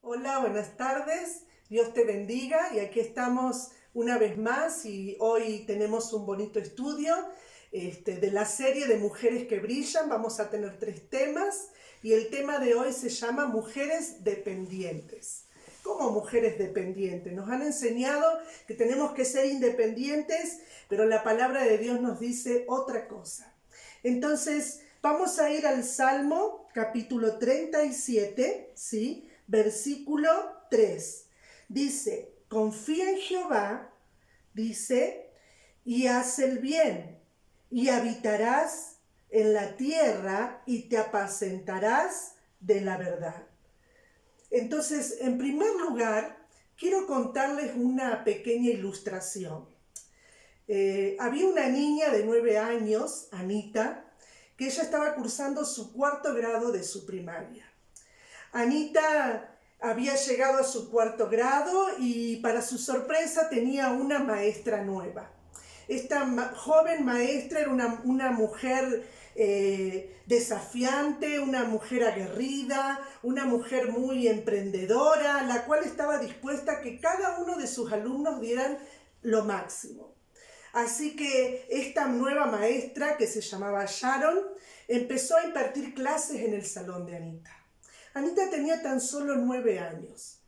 Hola, buenas tardes. Dios te bendiga y aquí estamos una vez más y hoy tenemos un bonito estudio de la serie de Mujeres que Brillan. Vamos a tener 3 temas y el tema de hoy se llama Mujeres Dependientes. ¿Cómo mujeres dependientes? Nos han enseñado que tenemos que ser independientes, pero la palabra de Dios nos dice otra cosa. Entonces, vamos a ir al Salmo capítulo 37, ¿sí? Versículo 3. Dice, confía en Jehová, dice, y haz el bien, y habitarás en la tierra y te apacentarás de la verdad. Entonces, en primer lugar, quiero contarles una pequeña ilustración. Había una niña de 9 años, Anita, que ella estaba cursando su 4º grado de su primaria. Anita había llegado a su 4º grado y para su sorpresa tenía una maestra nueva. Esta joven maestra era una mujer desafiante, una mujer aguerrida, una mujer muy emprendedora, la cual estaba dispuesta a que cada uno de sus alumnos dieran lo máximo. Así que esta nueva maestra, que se llamaba Sharon, empezó a impartir clases en el salón de Anita. Anita tenía tan solo 9 años.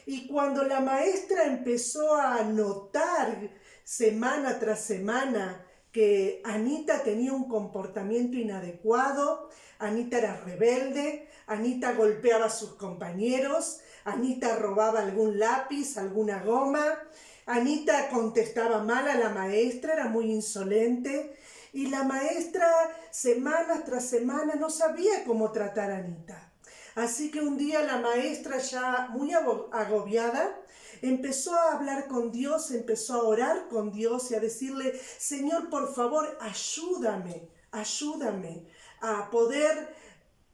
Y cuando la maestra empezó a notar semana tras semana que Anita tenía un comportamiento inadecuado, Anita era rebelde, Anita golpeaba a sus compañeros, Anita robaba algún lápiz, alguna goma, Anita contestaba mal a la maestra, era muy insolente, y la maestra semana tras semana no sabía cómo tratar a Anita. Así que un día la maestra, ya muy agobiada, empezó a hablar con Dios, empezó a orar con Dios y a decirle, Señor, por favor, ayúdame a poder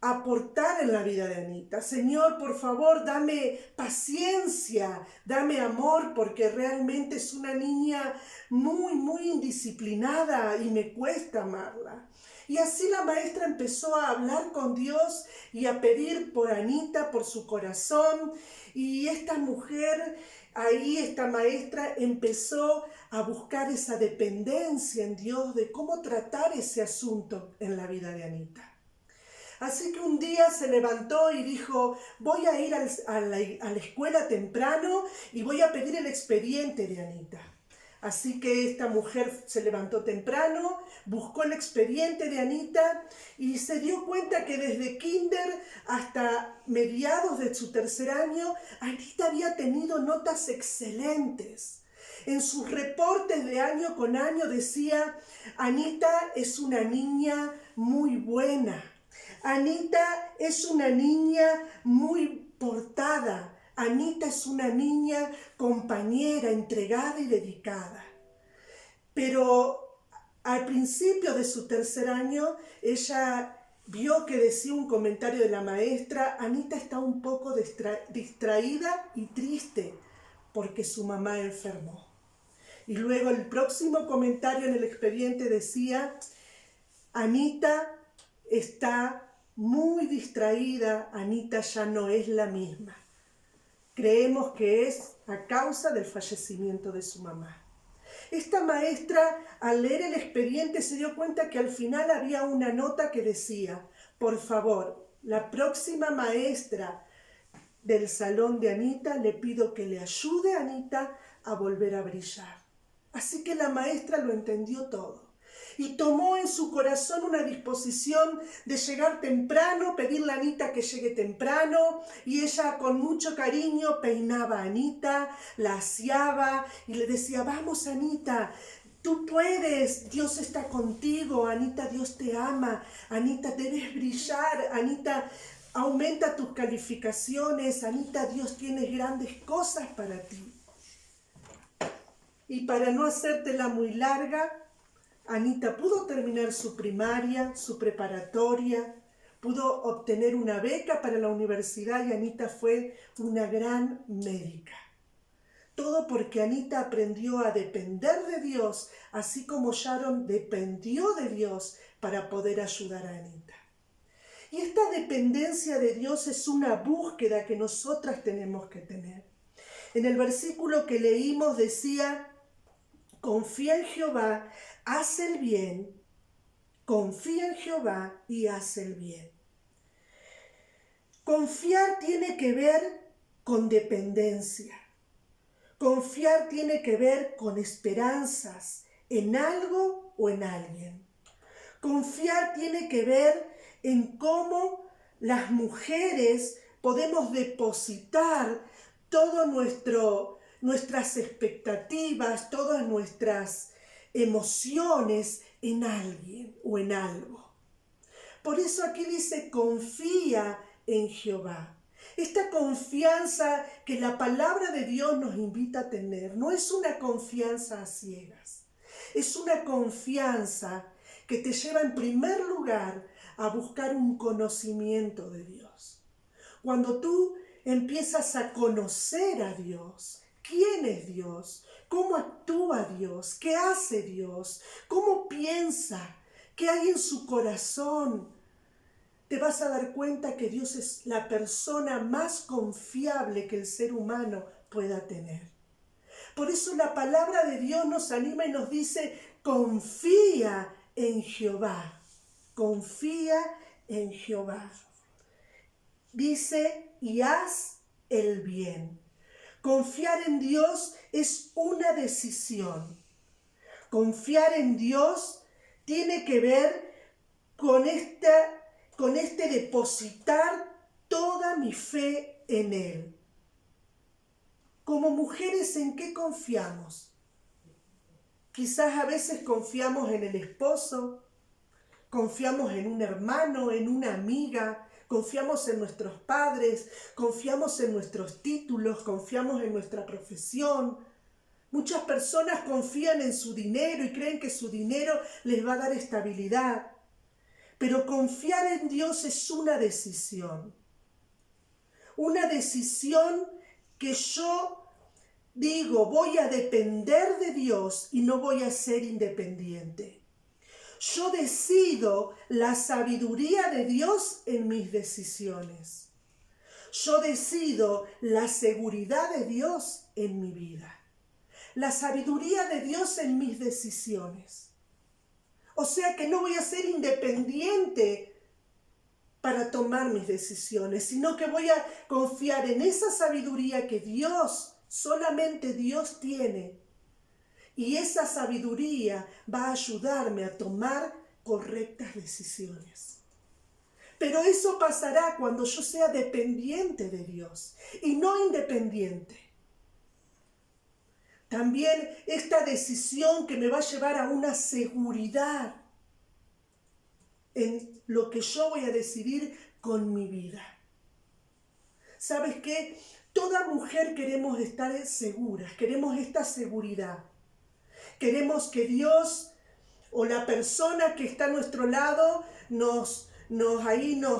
aportar en la vida de Anita. Señor, por favor, dame paciencia, dame amor, porque realmente es una niña muy indisciplinada y me cuesta amarla. Y así la maestra empezó a hablar con Dios y a pedir por Anita, por su corazón. Y esta mujer, esta maestra empezó a buscar esa dependencia en Dios de cómo tratar ese asunto en la vida de Anita. Así que un día se levantó y dijo, voy a ir a la escuela temprano y voy a pedir el expediente de Anita. Así que esta mujer se levantó temprano, buscó el expediente de Anita y se dio cuenta que desde kinder hasta mediados de su 3er año, Anita había tenido notas excelentes. En sus reportes de año con año decía, Anita es una niña muy buena. Anita es una niña muy portada. Anita es una niña compañera, entregada y dedicada. Pero al principio de su 3er año, ella vio que decía un comentario de la maestra, Anita está un poco distraída y triste porque su mamá enfermó. Y luego el próximo comentario en el expediente decía, Anita está muy distraída, Anita ya no es la misma. Creemos que es a causa del fallecimiento de su mamá. Esta maestra, al leer el expediente, se dio cuenta que al final había una nota que decía, por favor, la próxima maestra del salón de Anita, le pido que le ayude a Anita a volver a brillar. Así que la maestra lo entendió todo. Y tomó en su corazón una disposición de llegar temprano, pedirle a Anita que llegue temprano, y ella con mucho cariño peinaba a Anita, la aseaba y le decía, vamos Anita, tú puedes, Dios está contigo, Anita, Dios te ama, Anita, debes brillar, Anita, aumenta tus calificaciones, Anita, Dios tiene grandes cosas para ti. Y para no hacértela muy larga, Anita pudo terminar su primaria, su preparatoria, pudo obtener una beca para la universidad y Anita fue una gran médica. Todo porque Anita aprendió a depender de Dios, así como Sharon dependió de Dios para poder ayudar a Anita. Y esta dependencia de Dios es una búsqueda que nosotras tenemos que tener. En el versículo que leímos decía, confía en Jehová, haz el bien, confía en Jehová y haz el bien. Confiar tiene que ver con dependencia. Confiar tiene que ver con esperanzas en algo o en alguien. Confiar tiene que ver en cómo las mujeres podemos depositar todo nuestras expectativas, todas nuestras emociones en alguien o en algo. Por eso aquí dice, confía en Jehová. Esta confianza que la palabra de Dios nos invita a tener no es una confianza a ciegas, es una confianza que te lleva en primer lugar a buscar un conocimiento de Dios. Cuando tú empiezas a conocer a Dios, ¿quién es Dios? ¿Cómo actúa Dios? ¿Qué hace Dios? ¿Cómo piensa? ¿Qué hay en su corazón? Te vas a dar cuenta que Dios es la persona más confiable que el ser humano pueda tener. Por eso la palabra de Dios nos anima y nos dice, confía en Jehová. Confía en Jehová. Dice, y haz el bien. Confiar en Dios es una decisión. Confiar en Dios tiene que ver con este depositar toda mi fe en Él. Como mujeres, ¿en qué confiamos? Quizás a veces confiamos en el esposo, confiamos en un hermano, en una amiga, confiamos en nuestros padres, confiamos en nuestros títulos, confiamos en nuestra profesión. Muchas personas confían en su dinero y creen que su dinero les va a dar estabilidad. Pero confiar en Dios es una decisión. Una decisión que yo digo, voy a depender de Dios y no voy a ser independiente. Yo decido la sabiduría de Dios en mis decisiones. Yo decido la seguridad de Dios en mi vida. La sabiduría de Dios en mis decisiones. O sea que no voy a ser independiente para tomar mis decisiones, sino que voy a confiar en esa sabiduría que Dios, solamente Dios tiene. Y esa sabiduría va a ayudarme a tomar correctas decisiones. Pero eso pasará cuando yo sea dependiente de Dios y no independiente. También esta decisión que me va a llevar a una seguridad en lo que yo voy a decidir con mi vida. ¿Sabes qué? Toda mujer queremos estar seguras, queremos esta seguridad. Queremos que Dios o la persona que está a nuestro lado nos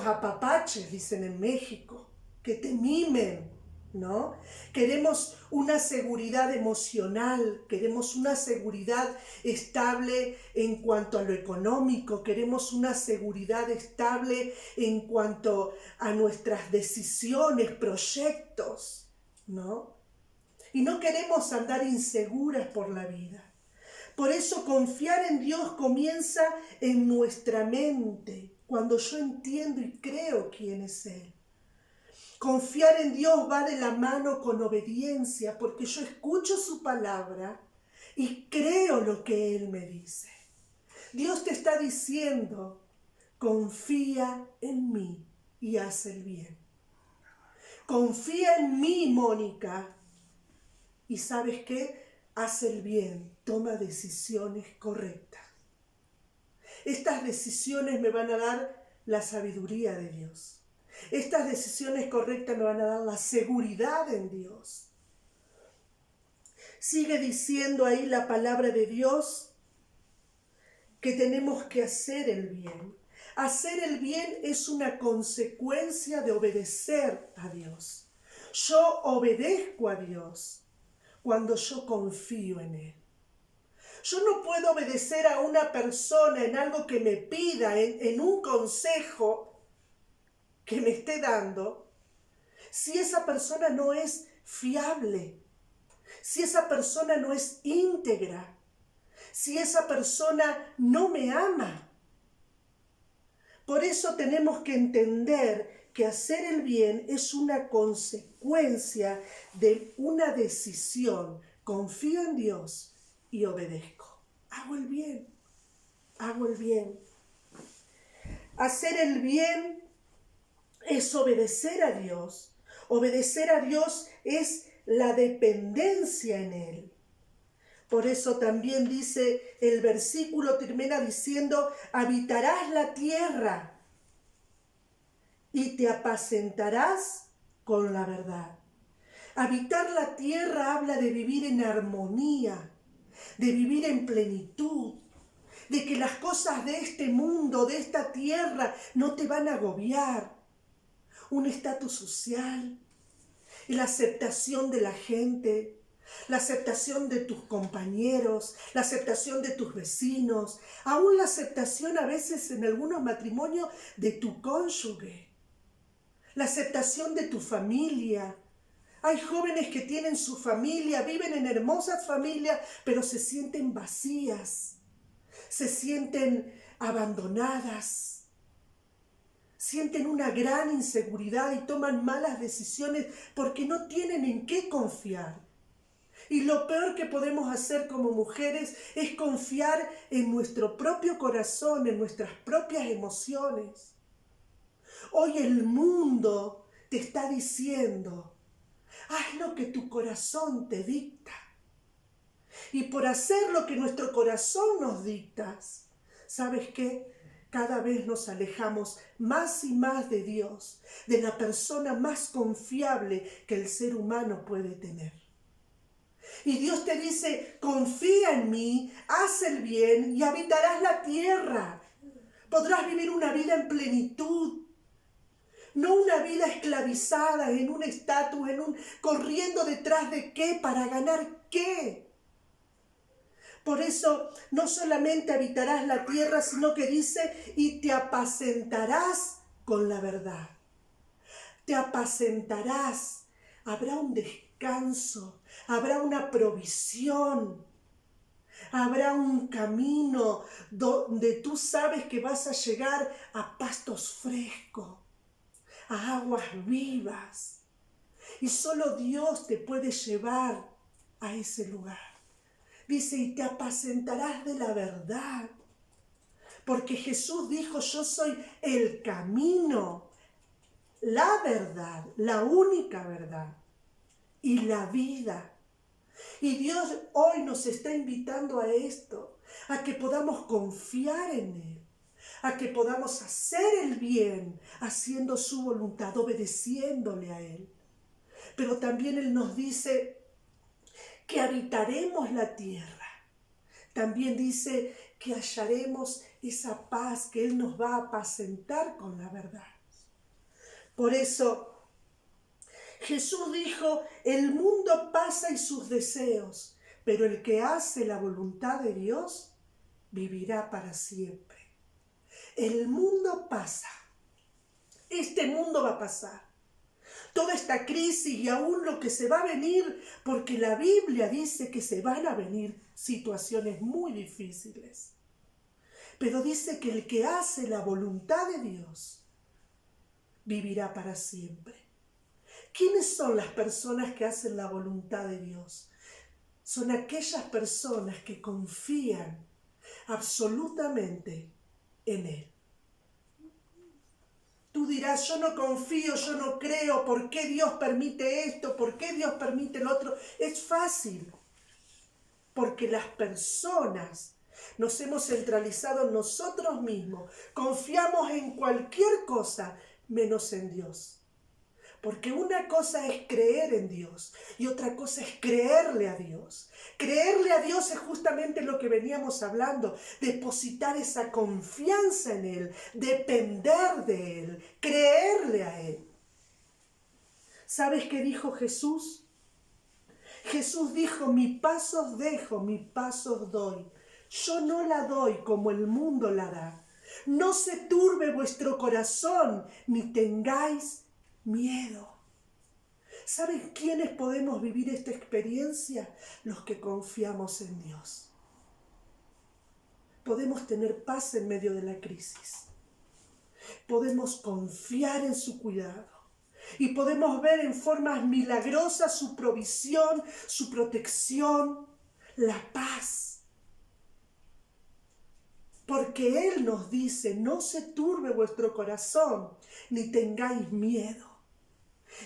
apapache, dicen en México, que te mimen, ¿no? Queremos una seguridad emocional, queremos una seguridad estable en cuanto a lo económico, queremos una seguridad estable en cuanto a nuestras decisiones, proyectos, ¿no? Y no queremos andar inseguras por la vida. Por eso confiar en Dios comienza en nuestra mente, cuando yo entiendo y creo quién es Él. Confiar en Dios va de la mano con obediencia, porque yo escucho su palabra y creo lo que Él me dice. Dios te está diciendo, confía en mí y haz el bien. Confía en mí, Mónica, y ¿sabes qué? Haz el bien, toma decisiones correctas. Estas decisiones me van a dar la sabiduría de Dios. Estas decisiones correctas me van a dar la seguridad en Dios. Sigue diciendo ahí la palabra de Dios que tenemos que hacer el bien. Hacer el bien es una consecuencia de obedecer a Dios. Yo obedezco a Dios cuando yo confío en Él. Yo no puedo obedecer a una persona en algo que me pida, en un consejo, que me esté dando si esa persona no es fiable, si esa persona no es íntegra, si esa persona no me ama? Por eso tenemos que entender que hacer el bien es una consecuencia de una decisión. Confío en Dios y obedezco. Hago el bien, hago el bien. Hacer el bien es obedecer a Dios. Obedecer a Dios es la dependencia en Él. Por eso también dice, el versículo termina diciendo, habitarás la tierra y te apacentarás con la verdad. Habitar la tierra habla de vivir en armonía, de vivir en plenitud, de que las cosas de este mundo, de esta tierra, no te van a agobiar. Un estatus social, la aceptación de la gente, la aceptación de tus compañeros, la aceptación de tus vecinos, aún la aceptación a veces en algunos matrimonios de tu cónyuge, la aceptación de tu familia. Hay jóvenes que tienen su familia, viven en hermosas familias, pero se sienten vacías, se sienten abandonadas, sienten una gran inseguridad y toman malas decisiones porque no tienen en qué confiar. Y lo peor que podemos hacer como mujeres es confiar en nuestro propio corazón, en nuestras propias emociones. Hoy el mundo te está diciendo, haz lo que tu corazón te dicta. Y por hacer lo que nuestro corazón nos dicta, ¿sabes qué? Cada vez nos alejamos más y más de Dios, de la persona más confiable que el ser humano puede tener. Y Dios te dice, confía en mí, haz el bien y habitarás la tierra. Podrás vivir una vida en plenitud, no una vida esclavizada en un estatus, corriendo detrás de qué, para ganar qué. Por eso no solamente habitarás la tierra, sino que dice, y te apacentarás con la verdad. Te apacentarás, habrá un descanso, habrá una provisión, habrá un camino donde tú sabes que vas a llegar a pastos frescos, a aguas vivas. Y solo Dios te puede llevar a ese lugar. Dice, y te apacentarás de la verdad. Porque Jesús dijo, yo soy el camino, la verdad, la única verdad y la vida. Y Dios hoy nos está invitando a esto, a que podamos confiar en Él, a que podamos hacer el bien, haciendo su voluntad, obedeciéndole a Él. Pero también Él nos dice que habitaremos la tierra. También dice que hallaremos esa paz, que Él nos va a apacentar con la verdad. Por eso Jesús dijo, el mundo pasa y sus deseos, pero el que hace la voluntad de Dios vivirá para siempre. El mundo pasa, este mundo va a pasar. Toda esta crisis y aún lo que se va a venir, porque la Biblia dice que se van a venir situaciones muy difíciles. Pero dice que el que hace la voluntad de Dios vivirá para siempre. ¿Quiénes son las personas que hacen la voluntad de Dios? Son aquellas personas que confían absolutamente en Él. Tú dirás, yo no confío, yo no creo, ¿por qué Dios permite esto? ¿Por qué Dios permite lo otro? Es fácil, porque las personas nos hemos centralizado en nosotros mismos, confiamos en cualquier cosa menos en Dios. Porque una cosa es creer en Dios y otra cosa es creerle a Dios. Creerle a Dios es justamente lo que veníamos hablando, depositar esa confianza en Él, depender de Él, creerle a Él. ¿Sabes qué dijo Jesús? Jesús dijo, mi paz os dejo, mi paz os doy. Yo no la doy como el mundo la da. No se turbe vuestro corazón, ni tengáis miedo. ¿Saben quiénes podemos vivir esta experiencia? Los que confiamos en Dios. Podemos tener paz en medio de la crisis. Podemos confiar en su cuidado. Y podemos ver en formas milagrosas su provisión, su protección, la paz. Porque Él nos dice, no se turbe vuestro corazón, ni tengáis miedo.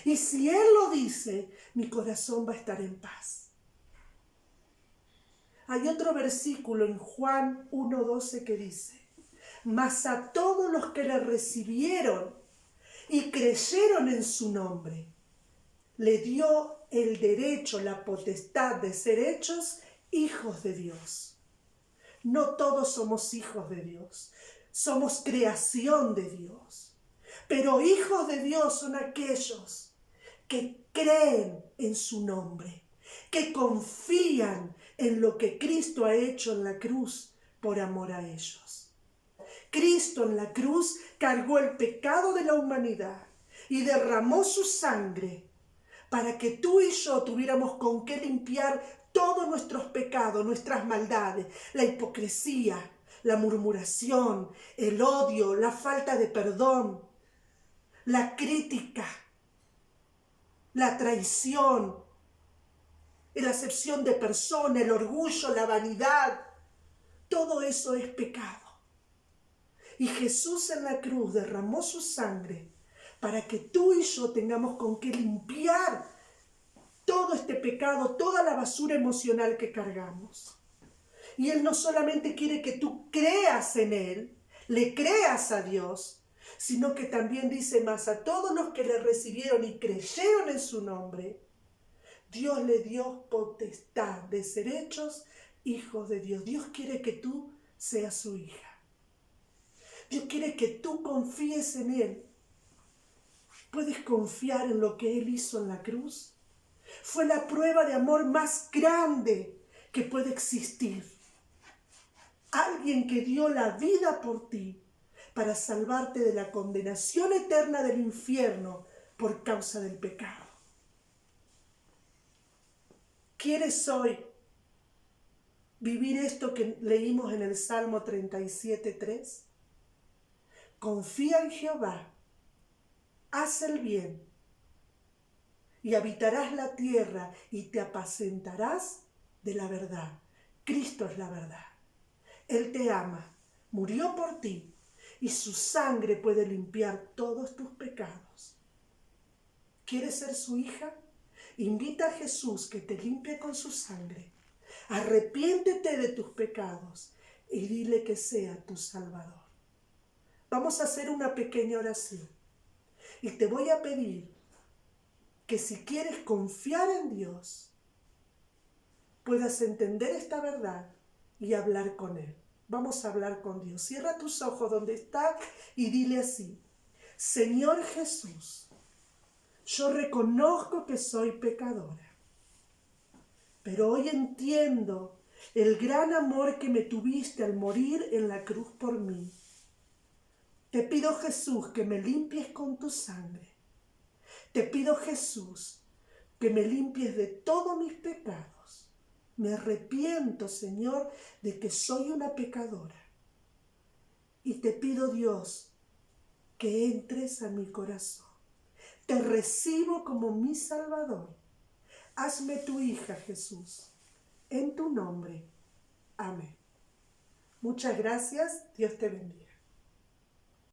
Y si Él lo dice, mi corazón va a estar en paz. Hay otro versículo en Juan 1:12 que dice, mas a todos los que le recibieron y creyeron en su nombre, le dio el derecho, la potestad de ser hechos hijos de Dios. No todos somos hijos de Dios, somos creación de Dios. Pero hijos de Dios son aquellos que creen en su nombre, que confían en lo que Cristo ha hecho en la cruz por amor a ellos. Cristo en la cruz cargó el pecado de la humanidad y derramó su sangre para que tú y yo tuviéramos con qué limpiar todos nuestros pecados, nuestras maldades, la hipocresía, la murmuración, el odio, la falta de perdón, la crítica, la traición, la acepción de persona, el orgullo, la vanidad. Todo eso es pecado. Y Jesús en la cruz derramó su sangre para que tú y yo tengamos con qué limpiar todo este pecado, toda la basura emocional que cargamos. Y Él no solamente quiere que tú creas en Él, le creas a Dios, sino que también dice, más a todos los que le recibieron y creyeron en su nombre, Dios le dio potestad de ser hechos hijos de Dios. Dios quiere que tú seas su hija. Dios quiere que tú confíes en Él. ¿Puedes confiar en lo que Él hizo en la cruz? Fue la prueba de amor más grande que puede existir. Alguien que dio la vida por ti para salvarte de la condenación eterna del infierno por causa del pecado. ¿Quieres hoy vivir esto que leímos en el Salmo 37:3? Confía en Jehová, haz el bien, y habitarás la tierra y te apacentarás de la verdad. Cristo es la verdad. Él te ama, murió por ti, y su sangre puede limpiar todos tus pecados. ¿Quieres ser su hija? Invita a Jesús que te limpie con su sangre. Arrepiéntete de tus pecados y dile que sea tu Salvador. Vamos a hacer una pequeña oración. Y te voy a pedir que si quieres confiar en Dios, puedas entender esta verdad y hablar con Él. Vamos a hablar con Dios. Cierra tus ojos donde estás y dile así: Señor Jesús, yo reconozco que soy pecadora, pero hoy entiendo el gran amor que me tuviste al morir en la cruz por mí. Te pido, Jesús, que me limpies con tu sangre. Te pido, Jesús, que me limpies de todos mis pecados. Me arrepiento, Señor, de que soy una pecadora. Y te pido, Dios, que entres a mi corazón. Te recibo como mi Salvador. Hazme tu hija, Jesús. En tu nombre. Amén. Muchas gracias. Dios te bendiga.